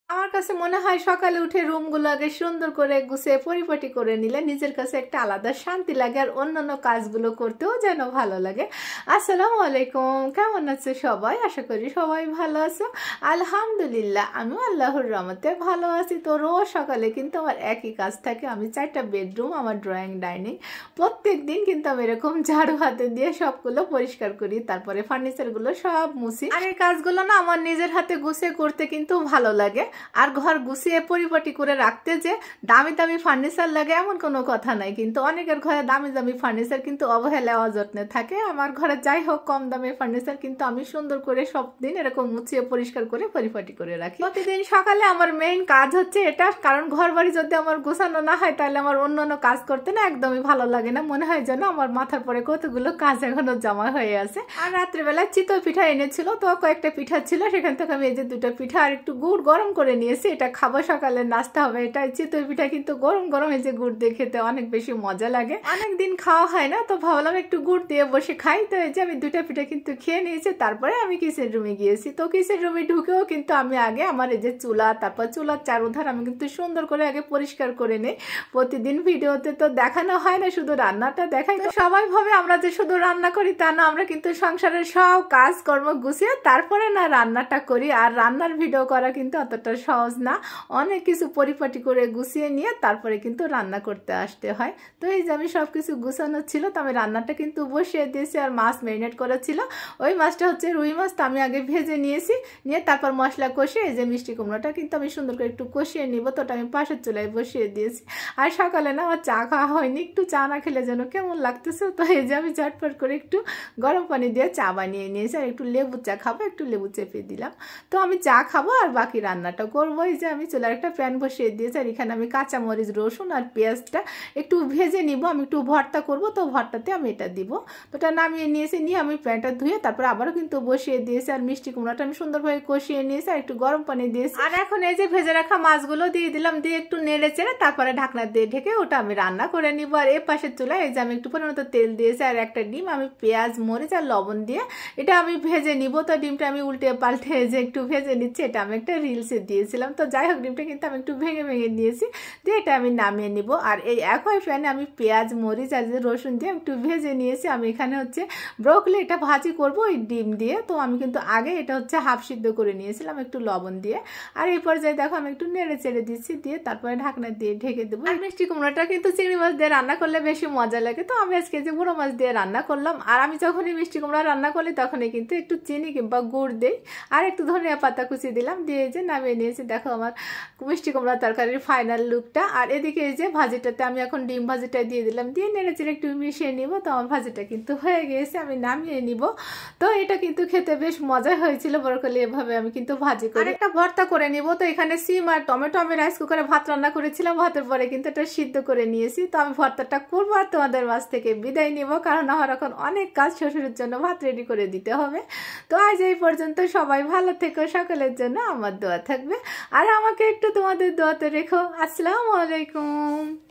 আমার কাছে মনে হয় সকালে উঠে রুমগুলো আগে সুন্দর করে গুছিয়ে পরিপাটি করে নিলে নিজের কাছে একটা আলাদা শান্তি লাগে, আর অন্যান্য কাজগুলো করতেও যেন ভালো লাগে। আসসালামু আলাইকুম, কেমন আছে সবাই? আশা করি সবাই ভালো আছো। আলহামদুলিল্লাহ, আমিও আল্লাহর রহমতে ভালো আছি। তো রোজ সকালে কিন্তু আমার একই কাজ থাকে। আমি 4টা বেডরুম, আমার ড্রয়িং, ডাইনিং প্রত্যেক দিন কিন্তু আমি এরকম ঝাড়ু হাতে দিয়ে সবগুলো পরিষ্কার করি, তারপরে ফার্নিচারগুলো সব মুছি। আর এই কাজগুলো না আমার নিজের হাতে গুছিয়ে করতে কিন্তু ভালো লাগে। আর ঘর গুছিয়ে পরিপাটি করে রাখতে যে দামি দামি ফার্নিচার লাগে এমন কোনো কথা নাই, কিন্তু অনেকের ঘরে দামি দামি ফার্নিচার কিন্তু অবহেলা অযত্নে থাকে। আমার ঘরে যাই হোক কম দামি ফার্নিচার, কিন্তু আমি সুন্দর করে সব দিন এরকম মুছিয়ে পরিষ্কার করে পরিপাটি করে রাখি। প্রতিদিন সকালে আমার মেইন কাজ হচ্ছে এটা, কারণ ঘর বাড়ি যদি আমার গোছানো না হয় তাহলে আমার অন্যান্য কাজ করতে না একদমই ভালো লাগে না, মনে হয় যেন আমার মাথার পরে কতগুলো কাজ এখনো জমা হয়ে আছে। আর রাত্রেবেলায় চিতই পিঠা এনেছিল, তো কয়েকটা পিঠা ছিল, সেখান থেকে আমি এই যে 2টা পিঠা আর একটু গুড় গরম করে নিয়েছি। এটা খাবো, সকালে নাস্তা হবে। এটা চিতই পিঠা কিন্তু গরম গরম এই যে গুড় দিয়ে খেতে অনেক বেশি মজা লাগে। অনেকদিন খাওয়া হয় না, তো ভাবলাম একটু গুড় দিয়ে বসে খাই। তো এই যে আমি 2টা পিঠা কিন্তু খেয়ে নিয়েছি। তারপরে আমি কিচেন রুমে গিয়েছি। তো কিচেন রুমে ঢুকেও কিন্তু আমি আগে আমার এই যে চুলা, তারপর চুলার চারুধার আমি কিন্তু সুন্দর করে আগে পরিষ্কার করে নেই। প্রতিদিন ভিডিওতে তো দেখানো হয় না, শুধু রান্নাটা দেখাই। তো সবাই ভাবে আমরা যে শুধু রান্না করি, তা না, আমরা কিন্তু সংসারের সব কাজকর্ম গুছিয়ে তারপরে না রান্নাটা করি। আর রান্নার ভিডিও করা কিন্তু অতটা সহজ না, অনেক কিছু পরিপাটি করে গুছিয়ে নিয়ে তারপরে কিন্তু রান্না করতে আসতে হয়। তো এই যে আমি সবকিছু গুছানো ছিল, তো আমি রান্নাটা কিন্তু বসিয়ে দিয়েছি। আর মাছ ম্যারিনেট করা ছিল, ওই মাছটা হচ্ছে রুই মাছ, তো আমি আগে ভেজে নিয়েছি। নিয়ে তারপর মশলা কষিয়ে এই যে মিষ্টি কুমড়োটা কিন্তু আমি সুন্দর করে একটু কষিয়ে নিব, তো ওটা আমি পাশের চুলায় বসিয়ে দিয়েছি। আর সকালে না আমার চা খাওয়া হয়নি, একটু চা না খেলে যেন কেমন লাগতেছে। তো এই যে আমি ঝটপট করে একটু গরম পানি দিয়ে চা বানিয়ে নিয়েছি। আর একটু লেবু চা খাবো, একটু লেবু চেপে দিলাম। তো আমি চা খাবো আর বাকি রান্নাটা করবো। এই যে আমি চুলার একটা প্যান বসিয়ে দিয়েছি, আর এখানে আমি কাঁচামরিচ, রসুন আর পেঁয়াজটা একটু ভেজে নিব। আমি একটু ভর্তা করব, তো ভর্তাতে আমি এটা দিব। তো এটা নামিয়ে নিয়েছি, নিয়ে আমি প্যানটা ধুয়ে তারপরে আবারও কিন্তু বসিয়ে দিয়েছি। আর মিষ্টি কুমড়াটা আমি সুন্দরভাবে কষিয়ে নিয়েছি, আর একটু গরম পানি দিয়েছি। আর এখন এই যে ভেজে রাখা মাছগুলো দিয়ে দিলাম, দিয়ে একটু নেড়ে চেড়ে তারপরে ঢাকনা দিয়ে ঢেকে ওটা আমি রান্না করে নিব। আর এই পাশের চুলায় এই যে আমি একটু পরিমাণ তেল দিয়েছি, আর একটা ডিম আমি পেঁয়াজ, মরিচ আর লবণ দিয়ে এটা আমি ভেজে নিব। তো ডিমটা আমি উল্টে পাল্টে যে একটু ভেজে নিচ্ছি, এটা আমি একটা রিলসে দিয়েছিলাম। তো যাই হোক, ডিমটা কিন্তু আমি একটু ভেঙে ভেঙে নিয়েছি, দিয়ে এটা আমি নামিয়ে নিব। আর এই একই প্যানে আমি পেঁয়াজ, মরিচ আর রসুন দিয়ে একটু ভেজে নিয়েছি। আমি এখানে হচ্ছে ব্রোকলি এটা ভাজি করব ওই ডিম দিয়ে। তো আমি কিন্তু আগে এটা হচ্ছে হাফ সিদ্ধ করে নিয়েছিলাম একটু লবণ দিয়ে। আর এই পর্যায়ে দেখো আমি একটু নেড়ে চেড়ে দিচ্ছি, দিয়ে তারপরে ঢাকনা দিয়ে ঢেকে দেবো। আর মিষ্টি কুমড়াটা কিন্তু চিংড়ি মাছ দিয়ে রান্না করলে বেশি মজা লাগে, তো আমি আজকে যে বুড়ো মাছ দিয়ে রান্না করলাম। আর আমি যখনই মিষ্টি কুমড়া রান্না করি তখনই কিন্তু একটু চিনি কিংবা গুড় দিই, আর একটু ধনিয়া পাতা কুচি দিলাম, দিয়ে যে নামিয়ে নিয়েছি। দেখো আমার মিষ্টি কুমড়া তরকারির ফাইনাল লুকটা। আর এদিকে এই যে ভাজিটাতে আমি এখন ডিম ভাজিটা দিয়ে দিলাম, দিয়ে নেড়ে চেড়ে একটু মিশিয়ে নিব। তো আমার ভাজিটা কিন্তু হয়ে গিয়েছে, আমি নামিয়ে নিব। তো এটা কিন্তু খেতে বেশ মজা হয়েছিল। ব্রকলি এভাবে আমি কিন্তু ভাজি করি। একটা ভর্তা করে নিব। তো এখানে সিম আর টমেটো আমি রাইস কুকারে ভাত রান্না করেছিলাম, ভাতের পরে কিন্তু এটা সিদ্ধ করে নিয়েছি। তো আমি ভর্তাটা করবো আর তোমাদের মাঝ থেকে বিদায় নিব, কারণ আমার এখন অনেক কাজ, শ্বশুরের জন্য ভাত রেডি করে দিতে হবে। তো আজ এই পর্যন্ত, সবাই ভালো থেকো, সকলের জন্য আমার দোয়া থাকবে, আর আমাকে একটু তোমাদের দোয়াতে রেখো। আসসালামু আলাইকুম।